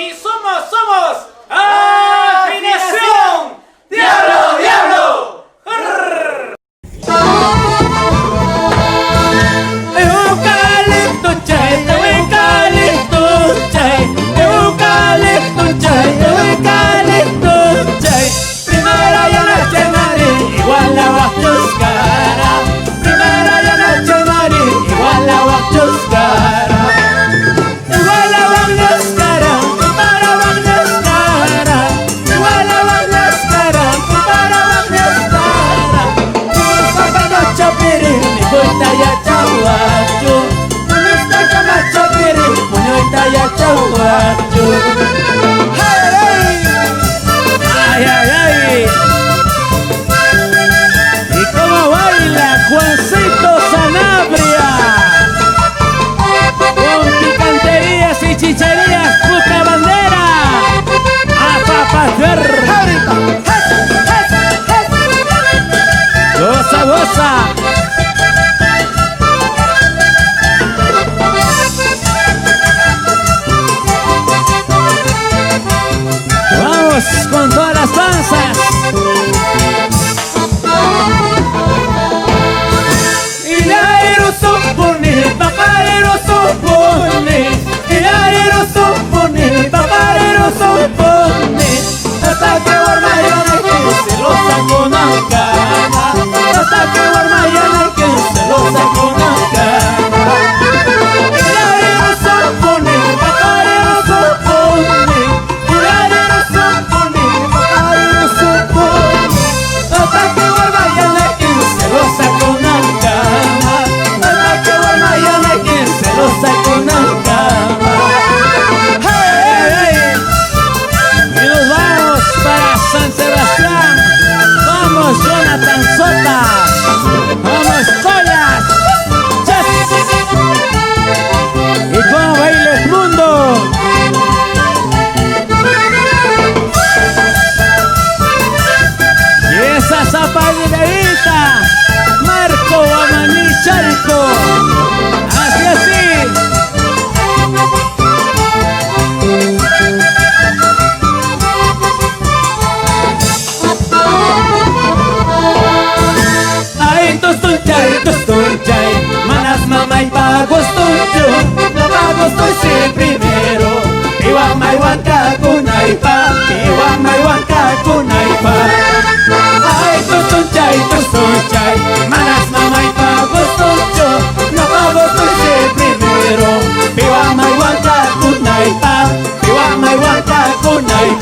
Y somos Afinación Diablo Diablo. Eucalipto chay, eucalipto chay, eucalipto chay, eucalipto chay. Primera ya noche mari, igual la va a chuscara. Primera ya noche mari, igual la va a chuscara. Igual la va a chuscara, para va a chuscara. Igual la va a chuscara, para va a chuscara. Igual no chapiri, mi cuenta ya chahuacho. No está como chapiri, puñeta ya chahuacho. Ay, ay, ay. ¿Y cómo baila Juancito Sanabria? Con picanterías y chicherías, busca bandera. A papacer. Goza, goza. Vamos con todas las danzas. El aero supone, el pajarero supone. El aero supone, el pajarero supone. Hasta que por mañana que se lo saco una cama. Hasta que por mañana que se lo saco una cama. El aero supone, el pajarero supone. El aero supone, el pajarero supone. Hasta que por mañana que se lo saco una cama. Hasta que por mañana que se lo saco una cama. ¡Hey! Y nos vamos para San Sebastián. Vamos Jonathan Sota. Vamos Collas. Y cómo baila el mundo. Y esa zapaderita Marco Amanichalco. Así así. Ay, tostunchay, manas mamá y pagos tuncho. No pagos tú sí primero. Iwan may wanka kunaipa, iwan may wanka kunaipa. Ay, tostunchay, manas mamá y pagos tuncho. No pagos tú sí primero. Iwan may wanka kunaipa, iwan may wanka kunaipa.